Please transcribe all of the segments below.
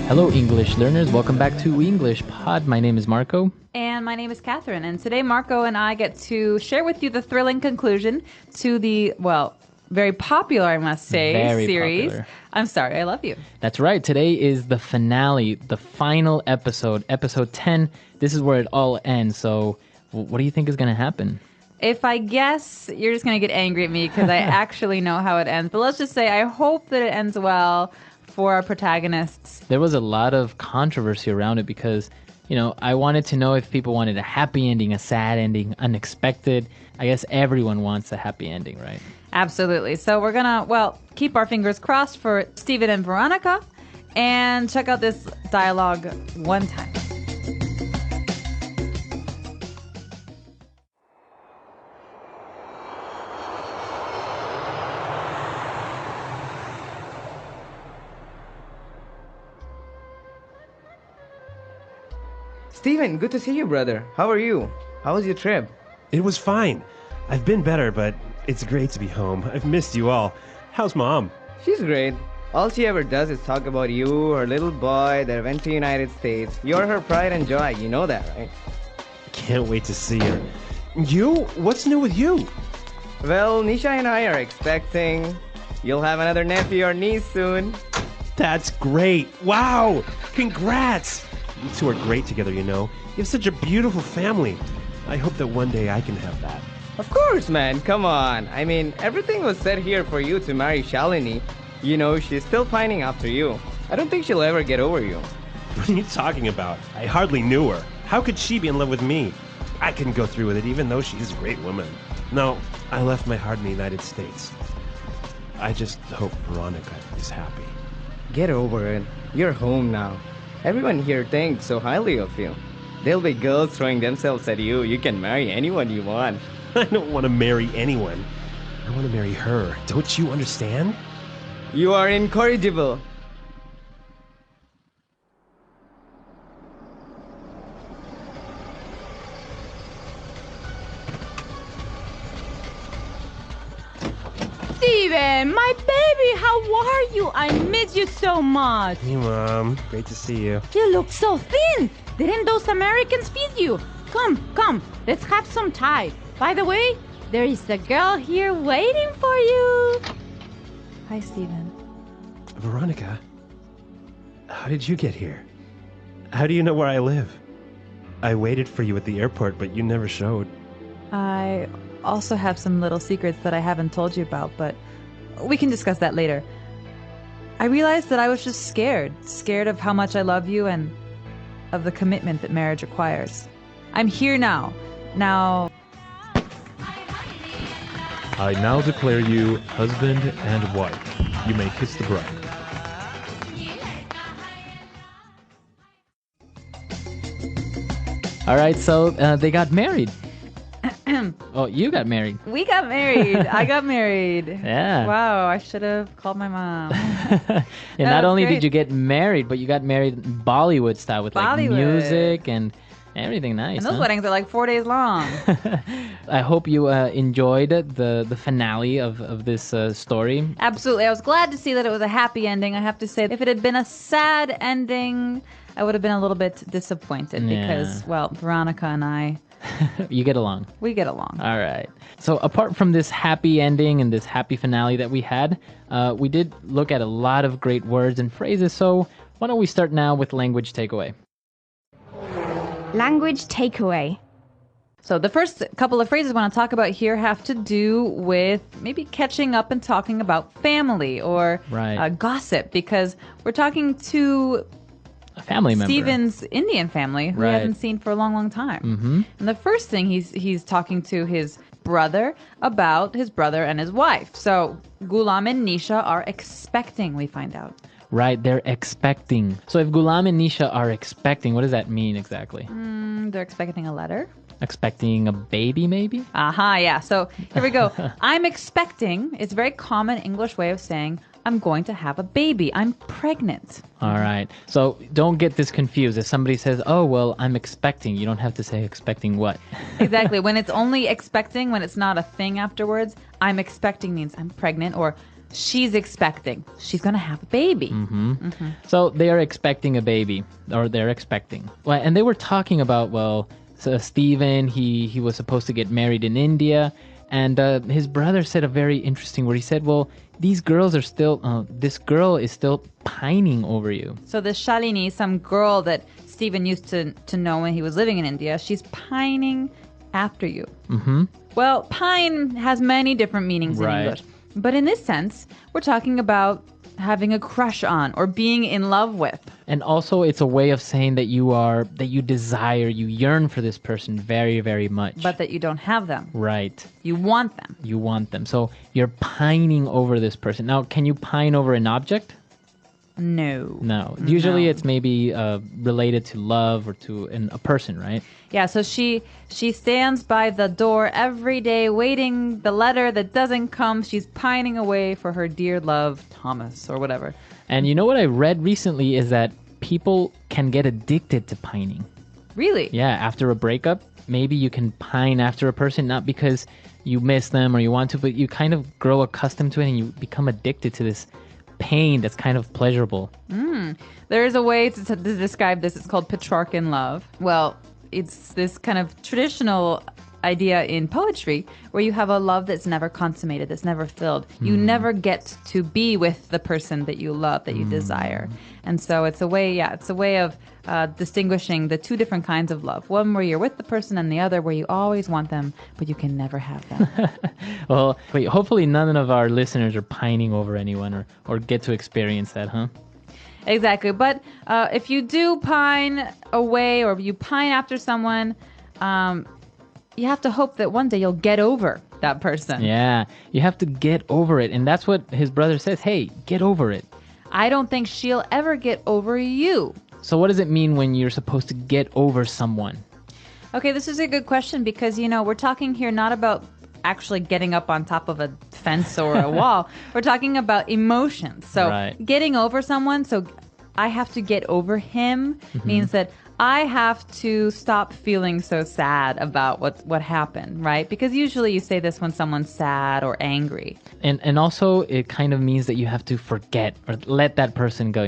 Hello, English learners. Welcome back to EnglishPod. My name is Marco. And my name is Catherine. And today, Marco and I get to share with you the thrilling conclusion to the, very popular, I must say, series. Popular. I'm Sorry, I Love You. That's right. Today is the finale, the final episode, episode 10. This is where it all ends. So what do you think is going to happen? If I guess, you're just going to get angry at me because I actually know how it ends. But let's just say I hope that it ends well for our protagonists. There was a lot of controversy around it because, I wanted to know if people wanted a happy ending, a sad ending, unexpected. I guess everyone wants a happy ending, right? Absolutely. So we're going to, keep our fingers crossed for Steven and Veronica and check out this dialogue one time. Steven, good to see you, brother. How are you? How was your trip? It was fine. I've been better, but it's great to be home. I've missed you all. How's Mom? She's great. All she ever does is talk about you, her little boy that went to United States. You're her pride and joy. You know that, right? Can't wait to see her. You? What's new with you? Well, Nisha and I are expecting. You'll have another nephew or niece soon. That's great. Wow! Congrats! You two are great together, you know. You have such a beautiful family. I hope that one day I can have that. Of course, man. Come on. I mean, everything was set here for you to marry Shalini. You know, she's still pining after you. I don't think she'll ever get over you. What are you talking about? I hardly knew her. How could she be in love with me? I couldn't go through with it, even though she's a great woman. No, I left my heart in the United States. I just hope Veronica is happy. Get over it. You're home now. Everyone here thinks so highly of you. There'll be girls throwing themselves at you. You can marry anyone you want. I don't want to marry anyone. I want to marry her. Don't you understand? You are incorrigible. Steven, my baby, how are you? I miss you so much. Hey, Mom. Great to see you. You look so thin. Didn't those Americans feed you? Come, let's have some Thai. By the way, there is a girl here waiting for you. Hi, Steven. Veronica, how did you get here? How do you know where I live? I waited for you at the airport, but you never showed. I also have some little secrets that I haven't told you about, but we can discuss that later. I realized that I was just scared of how much I love you and of the commitment that marriage requires. I'm here now. I now declare you husband and wife. You may kiss the bride. All right, so they got married. Oh, you got married. We got married. I got married. Yeah. Wow, I should have called my mom. And not that's only great. did you get married, but you got married Bollywood style with like Bollywood. music and everything nice. And those huh? weddings are like 4 days long. I hope you enjoyed the finale of this story. Absolutely. I was glad to see that it was a happy ending. I have to say, if it had been a sad ending, I would have been a little bit disappointed because, Veronica and I, You get along. we get along. All right. So apart from this happy ending and this happy finale that we had, we did look at a lot of great words and phrases. So why don't we start now with language takeaway? Language takeaway. So the first couple of phrases I want to talk about here have to do with maybe catching up and talking about family or Right. gossip, because we're talking to A family member. Steven's Indian family who he Right. hasn't seen for a long, long time. Mm-hmm. And the first thing he's talking to his brother about his brother and his wife. So Gulam and Nisha are expecting, we find out. Right, they're expecting. So if Gulam and Nisha are expecting, what does that mean exactly? They're expecting a letter. Expecting a baby, maybe? Aha, yeah. So here we go. I'm expecting. It's a very common English way of saying I'm going to have a baby. I'm pregnant. All right. So don't get this confused. If somebody says, oh, well, I'm expecting, you don't have to say expecting what. Exactly. When it's only expecting, when it's not a thing afterwards, I'm expecting means I'm pregnant, or she's expecting. She's going to have a baby. So they are expecting a baby, or they're expecting. Well, and they were talking about, well, so Stephen, he was supposed to get married in India, and his brother said a very interesting word. He said, well, these girls are still, this girl is still pining over you. So this Shalini, some girl that Stephen used to know when he was living in India, she's pining after you. Well, pine has many different meanings in English. But in this sense, we're talking about having a crush on or being in love with. And also it's a way of saying that you desire, you yearn for this person very, very much. But that you don't have them. Right. You want them. You want them. So you're pining over this person. Now, can you pine over an object? No. No. Usually it's maybe related to love or to a person, right? Yeah, so she stands by the door every day waiting the letter that doesn't come. She's pining away for her dear love, Thomas, or whatever. And you know what I read recently is that people can get addicted to pining. Really? Yeah, after a breakup, maybe you can pine after a person, not because you miss them or you want to, but you kind of grow accustomed to it and you become addicted to this pain that's kind of pleasurable. There is a way to describe this. It's called Petrarchan love. Well, it's this kind of traditional idea in poetry where you have a love that's never consummated, that's never filled. You never get to be with the person that you love, that you desire. And so it's a way of distinguishing the two different kinds of love. One where you're with the person and the other where you always want them, but you can never have them. Well, wait, hopefully none of our listeners are pining over anyone or get to experience that, huh? Exactly. But if you do pine away or you pine after someone, you have to hope that one day you'll get over that person. Yeah, you have to get over it. And that's what his brother says. Hey, get over it. I don't think she'll ever get over you. So what does it mean when you're supposed to get over someone? Okay, this is a good question because, we're talking here not about actually getting up on top of a fence or a wall. We're talking about emotions. So getting over someone, so I have to get over him means that I have to stop feeling so sad about what happened, right? Because usually you say this when someone's sad or angry. And also it kind of means that you have to forget or let that person go,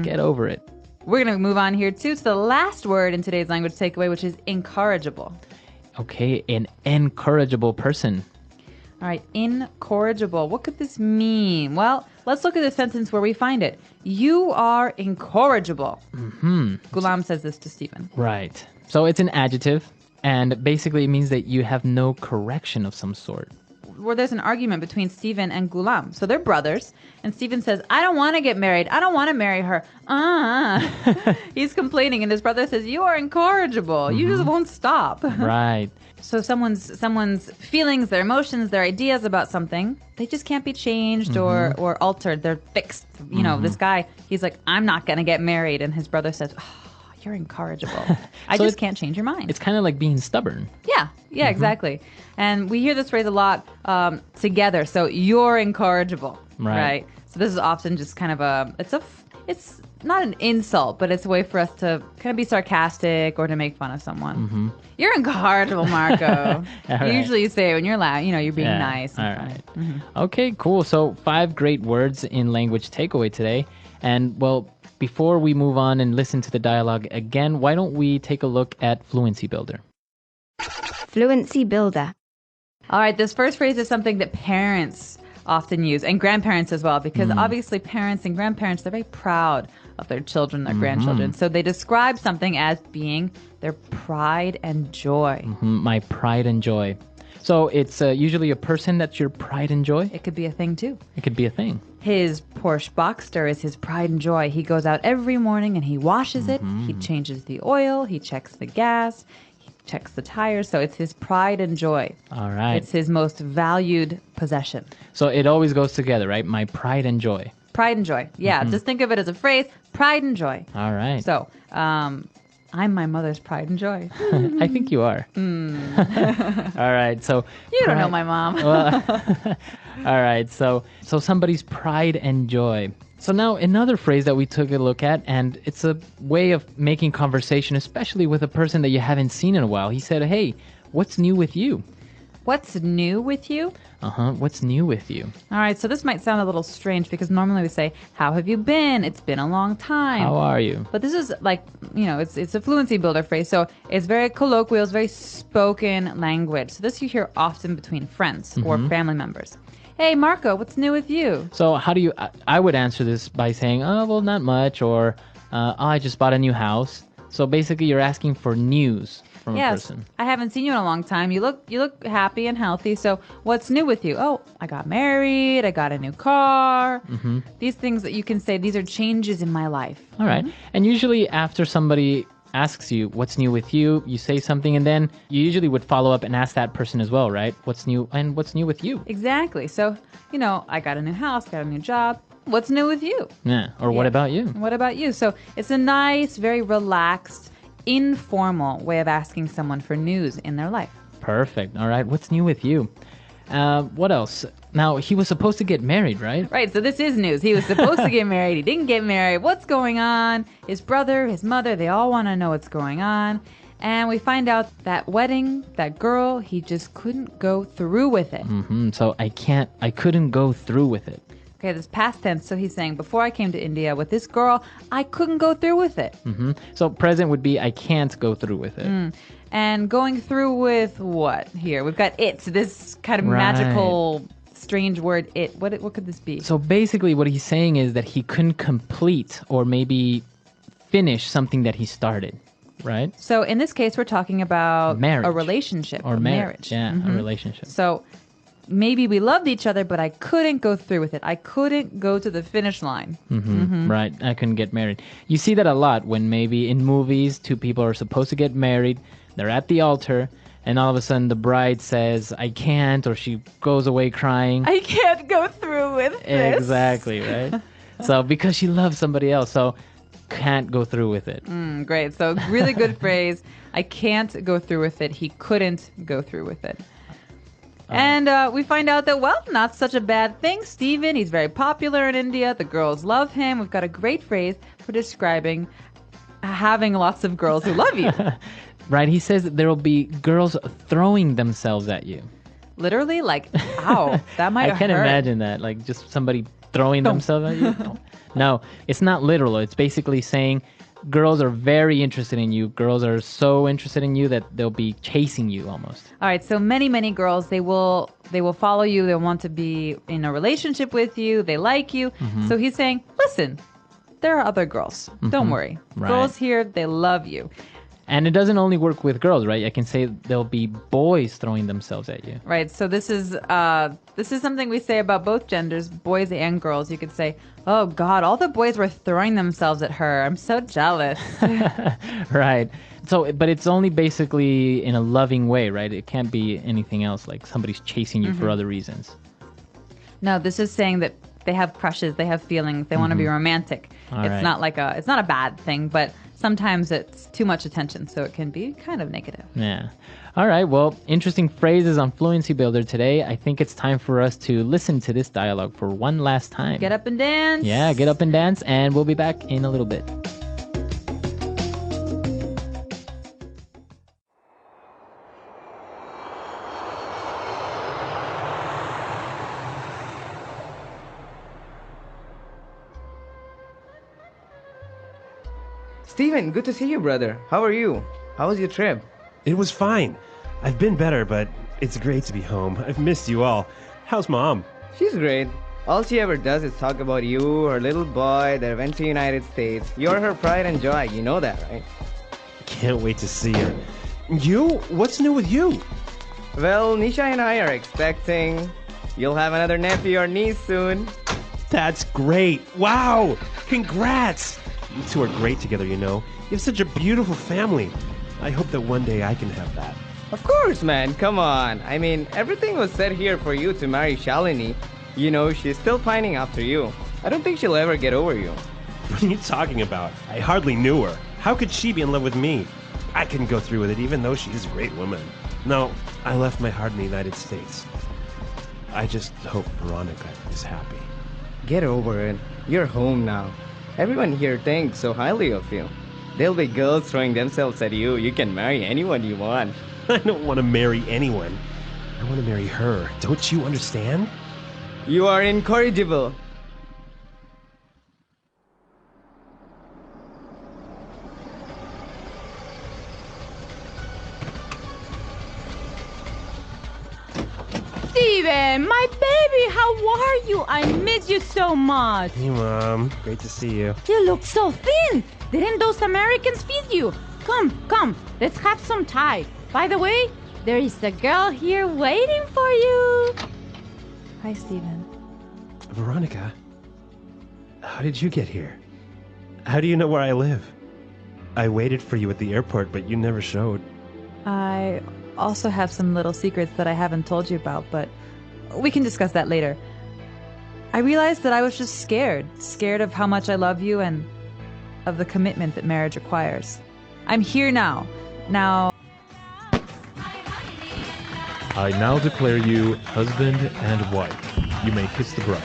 get over it. We're going to move on here too to the last word in today's language takeaway, which is incorrigible. Okay, an incorrigible person. All right, incorrigible. What could this mean? Well, let's look at the sentence where we find it. You are incorrigible. Gulam says this to Stephen. Right. So it's an adjective, and basically it means that you have no correction of some sort. Where there's an argument between Stephen and Gulam. So they're brothers, and Stephen says, I don't want to get married. I don't want to marry her. He's complaining, and his brother says, you are incorrigible. You just won't stop. Right. So someone's feelings, their emotions, their ideas about something, they just can't be changed or altered. They're fixed. This guy, he's like, I'm not going to get married. And his brother says, you're incorrigible. I just can't change your mind. It's kind of like being stubborn. Yeah, exactly. And we hear this phrase a lot together. So you're incorrigible, right? So this is often just kind of it's not an insult, but it's a way for us to kind of be sarcastic or to make fun of someone. You're incorrigible, Marco. Usually you say it when you're loud, you're being nice. All right. Okay, cool. So 5 great words in language takeaway today. And well, before we move on and listen to the dialogue again, why don't we take a look at Fluency Builder? Fluency Builder. All right, this first phrase is something that parents often use, and grandparents as well, because obviously parents and grandparents, they're very proud of their children, their grandchildren. So they describe something as being their pride and joy. My pride and joy. So it's usually a person that's your pride and joy? It could be a thing too. It could be a thing. His Porsche Boxster is his pride and joy. He goes out every morning and he washes it. He changes the oil. He checks the gas. He checks the tires. So it's his pride and joy. All right. It's his most valued possession. So it always goes together, right? My pride and joy. Pride and joy. Yeah, just think of it as a phrase. Pride and joy. All right. So, I'm my mother's pride and joy. I think you are. All right. So You don't know my mom. all right. So somebody's pride and joy. So now another phrase that we took a look at, and it's a way of making conversation, especially with a person that you haven't seen in a while. He said, hey, what's new with you? What's new with you? What's new with you? All right, so this might sound a little strange because normally we say, how have you been? It's been a long time. How are you? But this is like, it's a fluency builder phrase. So it's very colloquial, it's very spoken language. So this you hear often between friends or family members. Hey, Marco, what's new with you? So how do you, I would answer this by saying, oh, well, not much, or I just bought a new house. So basically you're asking for news from a person. I haven't seen you in a long time. You look happy and healthy. So what's new with you? Oh, I got married. I got a new car. These things that you can say, these are changes in my life. All right. And usually after somebody asks you what's new with you, you say something, and then you usually would follow up and ask that person as well, right? What's new and what's new with you? Exactly. So, I got a new house, got a new job. What's new with you? Yeah. Or what about you? What about you? So it's a nice, very relaxed, informal way of asking someone for news in their life. Perfect. All right. What's new with you? What else? Now, he was supposed to get married, right? Right. So this is news. He was supposed to get married. He didn't get married. What's going on? His brother, his mother, they all want to know what's going on. And we find out that wedding, that girl, he just couldn't go through with it. So I couldn't go through with it. Okay, this past tense. So he's saying, before I came to India with this girl, I couldn't go through with it. So present would be I can't go through with it. And going through with what here? We've got it. So this kind of magical, strange word, it. What could this be? So basically what he's saying is that he couldn't complete or maybe finish something that he started, right? So in this case, we're talking about marriage. A relationship. Or marriage. Yeah, a relationship. So maybe we loved each other, but I couldn't go through with it. I couldn't go to the finish line. Right. I couldn't get married. You see that a lot when maybe in movies, two people are supposed to get married. They're at the altar, and all of a sudden the bride says, I can't, or she goes away crying. I can't go through with this. Exactly, right? So because she loves somebody else, so can't go through with it. Great. So really good phrase. I can't go through with it. He couldn't go through with it. And we find out that, well, not such a bad thing. Stephen, he's very popular in India. The girls love him. We've got a great phrase for describing having lots of girls who love you. Right, he says that there will be girls throwing themselves at you. Literally, like, ow, that might I hurt. can't imagine that, like just somebody throwing themselves at you. No, it's not literal. It's basically saying girls are very interested in you. Girls are so interested in you that they'll be chasing you almost. All right, so many girls, they will follow you. They want to be in a relationship with you. They like you. So he's saying, listen, there are other girls. Don't worry. Right. Girls here, they love you. And it doesn't only work with girls, right? I can say there'll be boys throwing themselves at you. Right. So this is something we say about both genders, boys and girls. You could say, "Oh God, all the boys were throwing themselves at her. I'm so jealous." Right. So, but it's only basically in a loving way, right? It can't be anything else, like somebody's chasing you for other reasons. No, this is saying that they have crushes, they have feelings, they want to be romantic. It's not a bad thing, but sometimes it's too much attention, so it can be kind of negative. Yeah. All right. Well, interesting phrases on Fluency Builder today. I think it's time for us to listen to this dialogue for one last time. Get up and dance. Yeah, get up and dance, and we'll be back in a little bit. Steven, good to see you, brother. How are you? How was your trip? It was fine. I've been better, but it's great to be home. I've missed you all. How's Mom? She's great. All she ever does is talk about you, her little boy that went to United States. You're her pride and joy. You know that, right? Can't wait to see her. You? What's new with you? Well, Nisha and I are expecting. You'll have another nephew or niece soon. That's great. Wow. Congrats. You two are great together, you know. You have such a beautiful family. I hope that one day I can have that. Of course, man. Come on. I mean, everything was set here for you to marry Shalini. You know, she's still pining after you. I don't think she'll ever get over you. What are you talking about? I hardly knew her. How could she be in love with me? I couldn't go through with it, even though she's a great woman. No, I left my heart in the United States. I just hope Veronica is happy. Get over it. You're home now. Everyone here thinks so highly of you. There'll be girls throwing themselves at you. You can marry anyone you want. I don't want to marry anyone. I want to marry her. Don't you understand? You are incorrigible. Steven, my baby, how are you? I miss you so much. Hey, Mom. Great to see you. You look so thin. Didn't those Americans feed you? Come, let's have some Thai. By the way, there is a girl here waiting for you. Hi, Stephen. Veronica, how did you get here? How do you know where I live? I waited for you at the airport, but you never showed. I also have some little secrets that I haven't told you about, but we can discuss that later. I realized that I was just scared of how much I love you and of the commitment that marriage requires. I'm here now. I now declare you husband and wife. You may kiss the bride.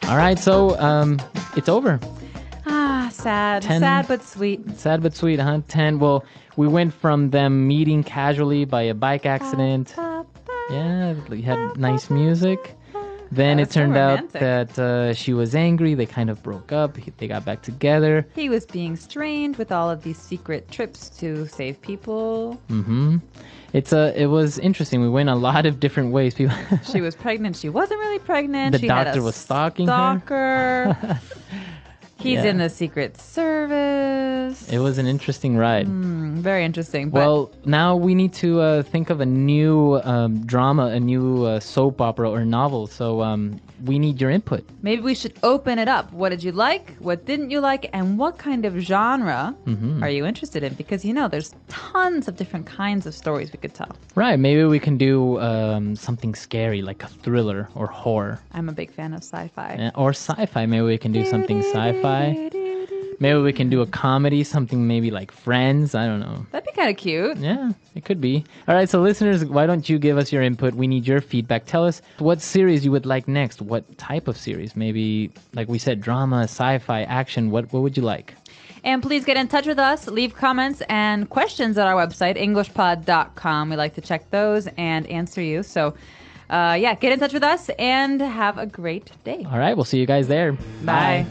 All right, so it's over. Sad. 10. Sad but sweet. Sad but sweet, huh? 10. Well, we went from them meeting casually by a bike accident. Yeah, we had nice music. Then That it was so turned out romantic. that she was angry. They kind of broke up. They got back together. He was being strained with all of these secret trips to save people. Mm-hmm. It was interesting. We went a lot of different ways. People. She was pregnant. She wasn't really pregnant. The She had doctor a was stalking her. stalker. He's Yeah. in the Secret Service. It was an interesting ride. Very interesting. But Well, now we need to think of a new drama, a new soap opera or novel. So we need your input. maybe we should open it up. What did you like? What didn't you like? And what kind of genre are you interested in? Because, there's tons of different kinds of stories we could tell. Right. Maybe we can do something scary, like a thriller or horror. I'm a big fan of sci-fi. Or sci-fi. Maybe we can do something sci-fi. Maybe we can do a comedy, something maybe like Friends. I don't know. That'd be kind of cute. Yeah, it could be. All right, so listeners, why don't you give us your input? We need your feedback. Tell us what series you would like next. What type of series? Maybe, like we said, drama, sci-fi, action. What would you like? And please get in touch with us. Leave comments and questions at our website, EnglishPod.com. We like to check those and answer you. So, get in touch with us and have a great day. All right, we'll see you guys there. Bye.